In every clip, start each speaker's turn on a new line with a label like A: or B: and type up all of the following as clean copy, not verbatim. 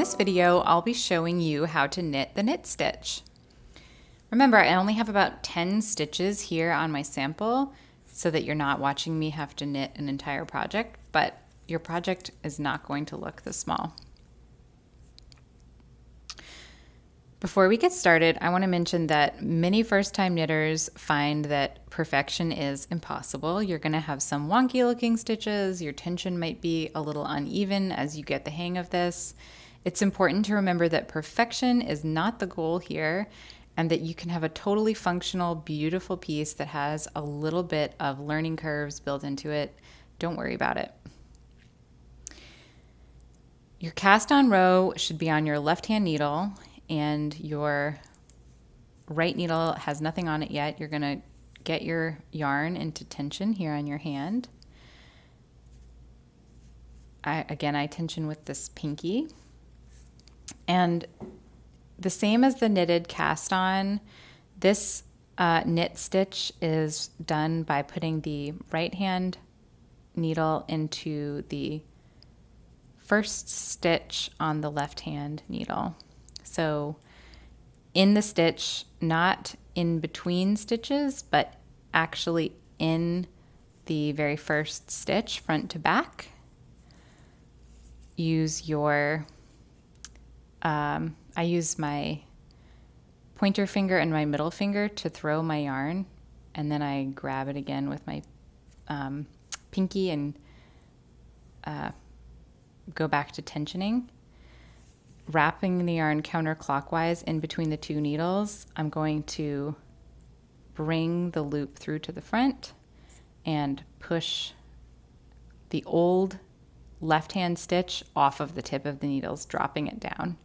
A: this video, I'll be showing you how to knit the knit stitch. Remember, I only have about 10 stitches here on my sample so that you're not watching me have to knit an entire project, but your project is not going to look this small. Before we get started, I want to mention that many first-time knitters find that perfection is impossible. You're going to have some wonky looking stitches, your tension might be a little uneven as you get the hang of this. It's important to remember that perfection is not the goal here, and that you can have a totally functional, beautiful piece that has a little bit of learning curves built into it. Don't worry about it. Your cast on row should be on your left-hand needle, and your right needle has nothing on it yet. You're going to get your yarn into tension here on your hand. I tension with this pinky. And the same as the knitted cast on, this knit stitch is done by putting the right hand needle into the first stitch on the left hand needle. So in the stitch, not in between stitches, but actually in the very first stitch, front to back, use your I use my pointer finger and my middle finger to throw my yarn, and then I grab it again with my pinky and go back to tensioning. Wrapping the yarn counterclockwise in between the two needles, I'm going to bring the loop through to the front and push the old left-hand stitch off of the tip of the needles, dropping it down.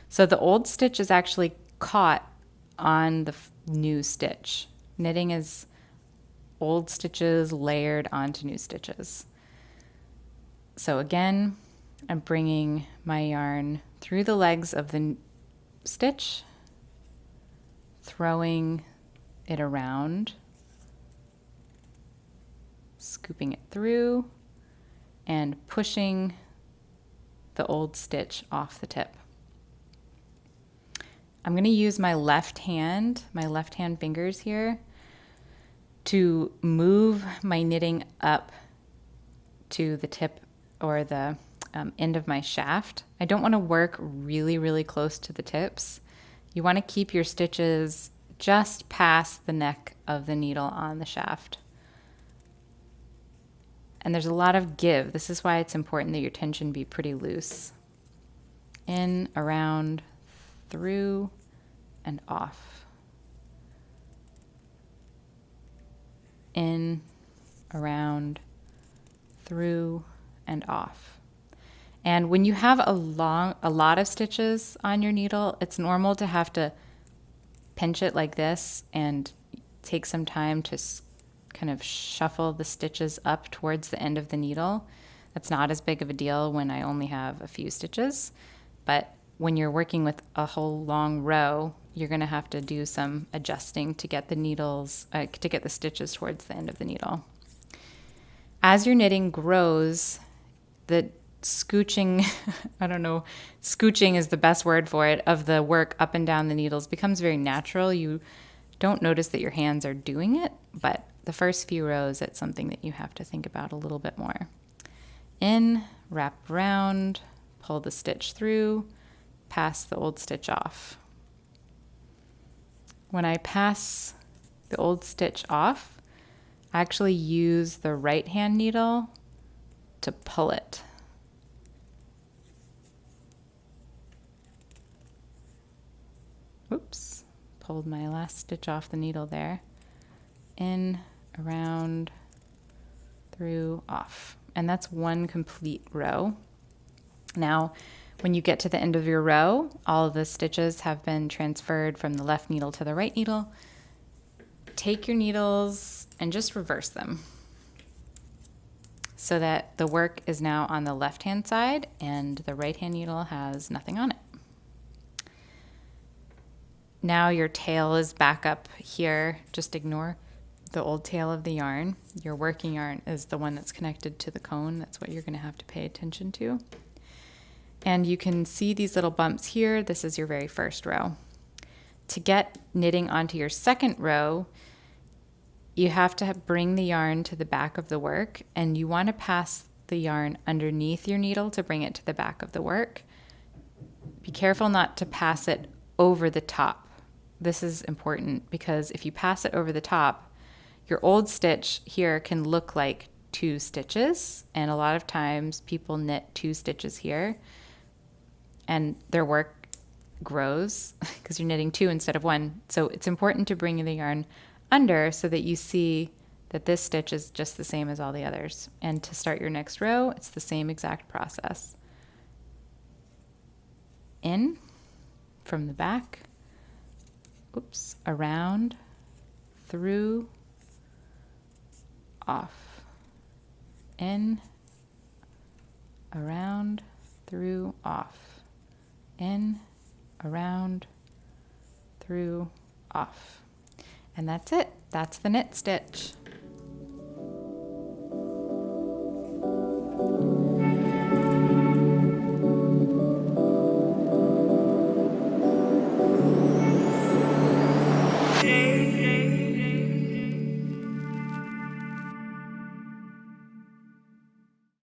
A: So the old stitch is actually caught on the new stitch. Knitting is old stitches layered onto new stitches. So again, I'm bringing my yarn through the legs of the stitch, throwing it around, scooping it through, and pushing the old stitch off the tip. I'm going to use my left hand fingers here to move my knitting up to the tip or the end of my shaft. I don't want to work really, really close to the tips. You want to keep your stitches just past the neck of the needle on the shaft. And there's a lot of give. This is why it's important that your tension be pretty loose. In, around, through, and off. In, around, through, and off. And when you have a lot of stitches on your needle, it's normal to have to pinch it like this and take some time to kind of shuffle the stitches up towards the end of the needle. That's not as big of a deal when I only have a few stitches, but when you're working with a whole long row, you're going to have to do some adjusting to get the needles, to get the stitches towards the end of the needle. As your knitting grows, the scooching, scooching is the best word for it, of the work up and down the needles becomes very natural. You don't notice that your hands are doing it, but the first few rows, it's something that you have to think about a little bit more. In, wrap around, pull the stitch through, pass the old stitch off. When I pass the old stitch off, I actually use the right hand needle to pull it. Oops, pulled my last stitch off the needle there. In, around, through, off. And that's one complete row. Now, when you get to the end of your row, all of the stitches have been transferred from the left needle to the right needle. Take your needles and just reverse them so that the work is now on the left-hand side and the right-hand needle has nothing on it. Now your tail is back up here. Just ignore the old tail of the yarn. Your working yarn is the one that's connected to the cone. That's what you're going to have to pay attention to. And you can see these little bumps here. This is your very first row. To get knitting onto your second row, you have to bring the yarn to the back of the work, and you want to pass the yarn underneath your needle to bring it to the back of the work. Be careful not to pass it over the top. This is important because if you pass it over the top, your old stitch here can look like 2 stitches, and a lot of times people knit 2 stitches here and their work grows because you're knitting 2 instead of 1. So it's important to bring the yarn under so that you see that this stitch is just the same as all the others. And to start your next row, it's the same exact process. In from the back, oops, around, through, off, in, around, through, off, in, around, through, off. And that's it. That's the knit stitch.